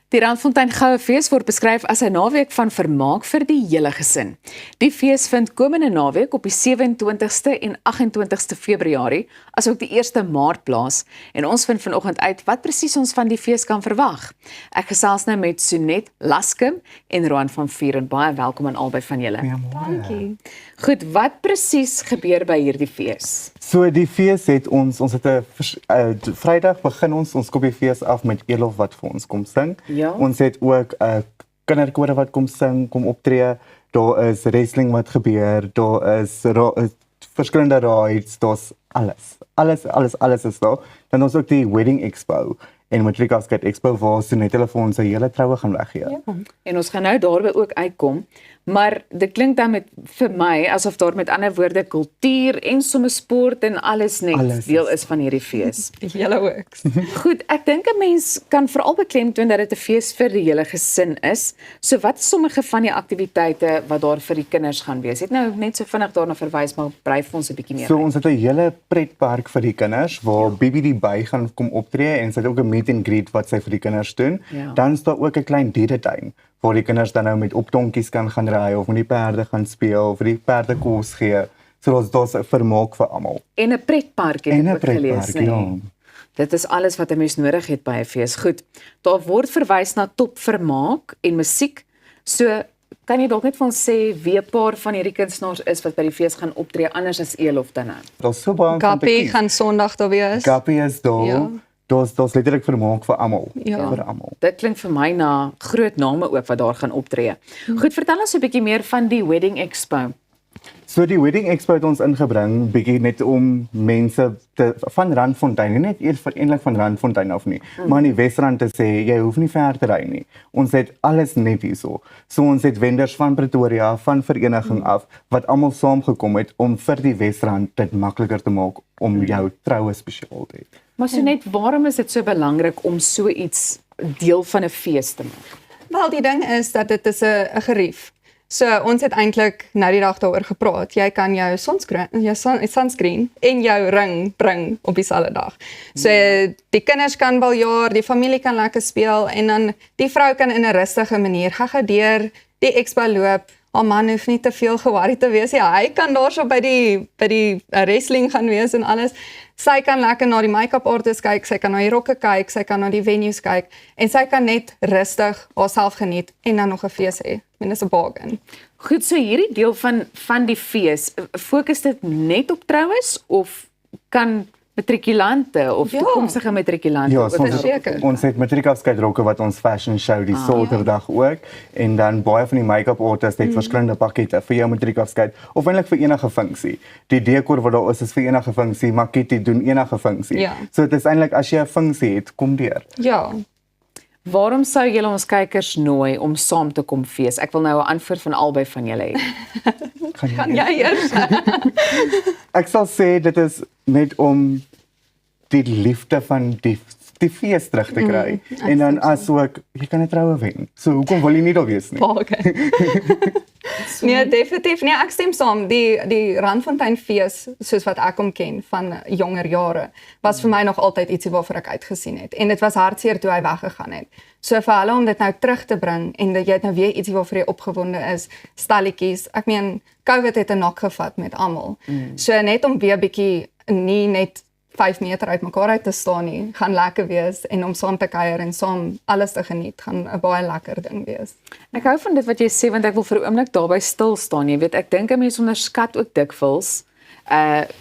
Die Randfontein Goue Fees word beskryf as 'n naweek van vermaak vir die hele gesin. Die fees vind komende naweek op die 27ste en 28ste Februarie, asook die 1ste Maart plaas, en ons vind vanoggend uit wat presies ons van die fees kan verwag. Ek gesels nou met Sonet Laskim en Roan van Vuren. Baie welkom aan albei van julle. Dankie. Goed, wat presies gebeur by hierdie fees? So die fees het ons het 'n Vrydag begin ons kom die fees af met Elof wat vir ons kom sing. Ja. Ons het ook 'n kinderkore wat kom sing, kom optree. Daar is wrestling wat gebeur, daar is verskillende rides, daar's alles is daar. Dan ons ook die Wedding Expo en Matriekafskeid Expo waar Sonet hulle vir ons 'n hele troue gaan weggee. Ja. En ons gaan nou daarby ook uitkom, maar dit klink dan vir my asof daar met ander woorde kultuur en sommer sport en alles deel is van hierdie fees. Die hele works. Goed, ek dink 'n mens kan veral beklemtoon dat dit 'n fees vir die hele gesin is. So wat is sommige van die aktiwiteite wat daar vir die kinders gaan wees? Het nou net so vinnig daarna verwys, maar brei vir ons 'n bietjie meer. So ons het 'n hele pretpark vir die kinders waar Bibi die by gaan kom optree en sy het ook 'n meet and greet wat sy vir die kinders doen. Ja. Dan is daar ook 'n klein dieretuin waar die kinders dan nou met opdonkies kan gaan ry of met die perde gaan speel of vir die perde kos gee. So daar's 'n vermaak vir almal. En 'n pretpark het ek ook gelees, ja. nee. Dit is alles wat 'n mens nodig het by 'n fees. Goed. Daar word verwys na top vermaak en musiek. So kan jy dalk net vir ons sê wie 'n paar van hierdie kunstenaars is wat by die fees gaan optree anders as Elof dan nou? Daar's so baie om te Gappie kies. gaan Sondag daar wees. Gappie is daar. Ja. Daar's letterlik vermaak vir almal. Ja. Vir almal. Dit klink vir my na groot name ook wat daar gaan optree. Goed, vertel ons 'n bietjie meer van die Wedding Expo. So die Wedding Expo het ons ingebring bietjie net om mense van Randfontein, nie net eers eintlik van Randfontein af nie, maar in die Wesrand te sê jy hoef nie ver te ry nie. Ons het alles net hierso. So ons het wenders van Pretoria, van vereniging af wat almal saamgekom het om vir die Wesrand dit makliker te maak om jou troue spesiaal te hê. Maar so net, waarom is dit so belangrik om so iets deel van 'n fees te maak? Wel, die ding is dat dit is 'n gerief. So ons het eintlik nou die dag daaroor gepraat. Jy kan jou sunscreen en jou ring bring op dieselfde dag. So die kinders kan baljaar, die familie kan lekker speel en dan die vrou kan in 'n rustige manier gaan deur die expo loop. Haar man hoef nie te veel ge-worried te wees. Ja, hy kan daarso by die wrestling gaan wees en alles. Sy kan lekker na die make-up artist kyk, sy kan na die rokke kyk, sy kan na die venues kyk en sy kan net rustig haarself geniet en dan nog 'n fees hê. Dit is 'n bargain. Goed, so hierdie deel van die fees, fokus dit net op troues of kan matrikulante of toekomstige matrikulante Ja, ook so verseker. ons het matriekafskeidrokke wat ons fashion show die Saterdag ook en dan baie van die make-up artists het verskillende pakkette vir jou matriekafskeid of eintlik vir enige funksie. Die dekor wat daar is vir enige funksie, Makiti doen enige funksie. Ja. So dit is eintlik as jy 'n funksie het, kom deur. Ja. Waarom sou julle ons kykers nooi om saam te kom fees? Ek wil nou 'n antwoord van albei van julle hê. Kan jy eers? Ek sal sê dit is net om die liefde van die fees terug te kry en dan asook jy kan 'n troue wen. So hoekom wil jy nie daar wees nie? Bargain. Nee, definitief. Nee, ek stem saam. Die Randfontein fees, soos wat ek hom ken van jonger jare, was vir my nog altyd ietsie waarvoor ek uitgesien het. En dit was hartseer toe hy weggegaan het. So vir hulle om dit nou terug te bring en dat jy het nou weer ietsie waarvoor jy opgewonde is, stalletjies. Ek meen, COVID het 'n nok gevat met almal. So net om weer bietjie nie net 5 meter uit mekaar uit te staan nie, gaan lekker wees en om saam te kuier en saam alles te geniet, gaan 'n baie lekker ding wees. Ek hou van dit wat jy sê want ek wil vir 'n oomblik daarby stil staan. Jy weet, ek dink 'n mens onderskat ook dikwels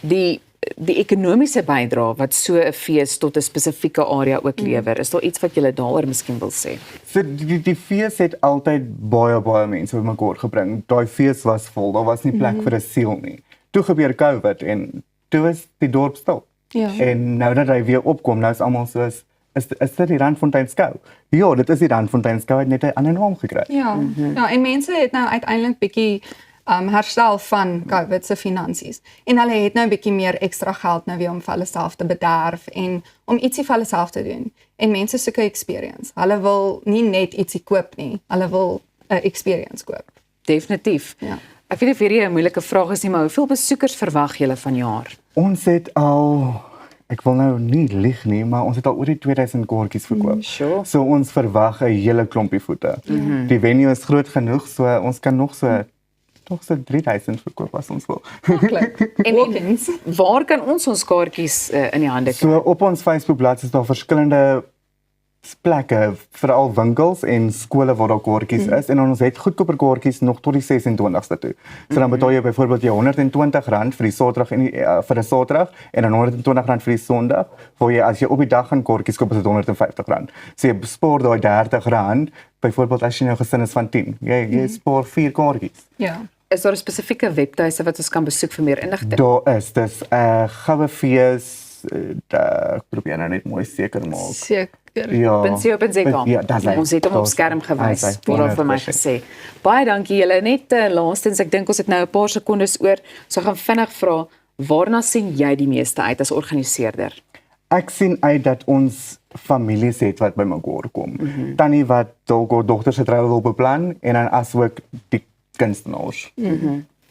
die ekonomiese bydrae wat so 'n fees tot 'n spesifieke area ook lewer. Is daar iets wat jy daaroor miskien wil sê? So die fees het altyd baie mense bymekaar gebring. Daai fees was vol. Daar was nie plek vir 'n siel nie. Toe gebeur COVID en toe is die dorp stil. Ja. En nou dat hy weer opkom, nou is almal soos is dit die Randfontein skou? Ja, dit is die Randfontein skou, het net 'n ander naam gekry. Ja, ja, en mense het nou uiteindelik bietjie herstel van COVID se finansies. En hulle het nou 'n bietjie meer ekstra geld nou weer om vir hulle self te bederf en om ietsie vir hulle self te doen. En mense soek 'n experience. Hulle wil nie net ietsie koop nie, hulle wil 'n experience koop. Definitief. Ja. Ek weet nie of hierdie 'n moeilike vraag is nie, maar hoeveel besoekers verwag julle vanjaar? Ons het al ek wil nou nie lieg nie, maar ons het al oor die 2000 kaartjies verkoop. Sure. So ons verwag 'n hele klompie voete. Die venue is groot genoeg, so ons kan nog so 3000 verkoop as ons wil. En Walk-ins. waar kan ons kaartjies in die hande kry? So op ons Facebookblad is daar verskillende plekke, veral winkels en skole waar daar kaartjies is en ons het goedkoper kaartjies nog tot die 26ste toe. So dan betaal jy byvoorbeeld jou R120 vir die Saterdag en vir 'n Saterdag en dan R120 vir die Sondag, waar jy as jy op die dag gaan kaartjies koop is dit R150. So jy bespaar daai R30 byvoorbeeld as jy nou gesin is van 10. Jy spaar 4 kaartjies. Ja. Is daar 'n spesifieke webtuiste wat ons kan besoek vir meer inligting? Daar is dis goue fees ek probeer nou net mooi seker maak. Seker. Ja. .co.za. Ja, dis hy. Ons het hom op Daar's- skerm gewys, hy, word daar vir my 100%. gesê. Baie dankie julle. Net laastens, ek dink ons het nou 'n paar sekondes oor, so gaan vinnig vra, waarna sien jy die meeste uit as organiseerder? Ek sien uit dat ons families het wat bymekaar kom. Tannie wat dalk haar dogter se troue wil beplan en dan asook die kunstenaars.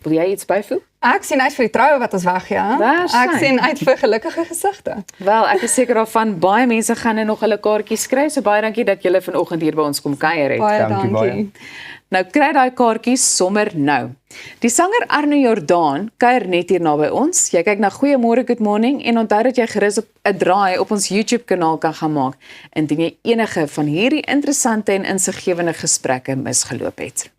Wil jy iets byvoeg? Ek sien uit vir die troue wat ons weggaan. Waar Ek sy? sien uit vir gelukkige gesigte. Wel, ek is seker daarvan baie mense gaan nog hulle kaartjies kry, so baie dankie dat julle vanoggend hier by ons kom kuier het. Baie Dankie baie. dankie. Nou kry daai kaartjies sommer nou. Die sanger Arno Jordaan kuier net hier naby ons. Jy kyk na Goeiemôre Good Morning en onthou dat jy gerus op 'n draai op ons YouTube kanaal kan gaan maak indien jy enige van hierdie interessante en insiggewende gesprekke misgeloop het.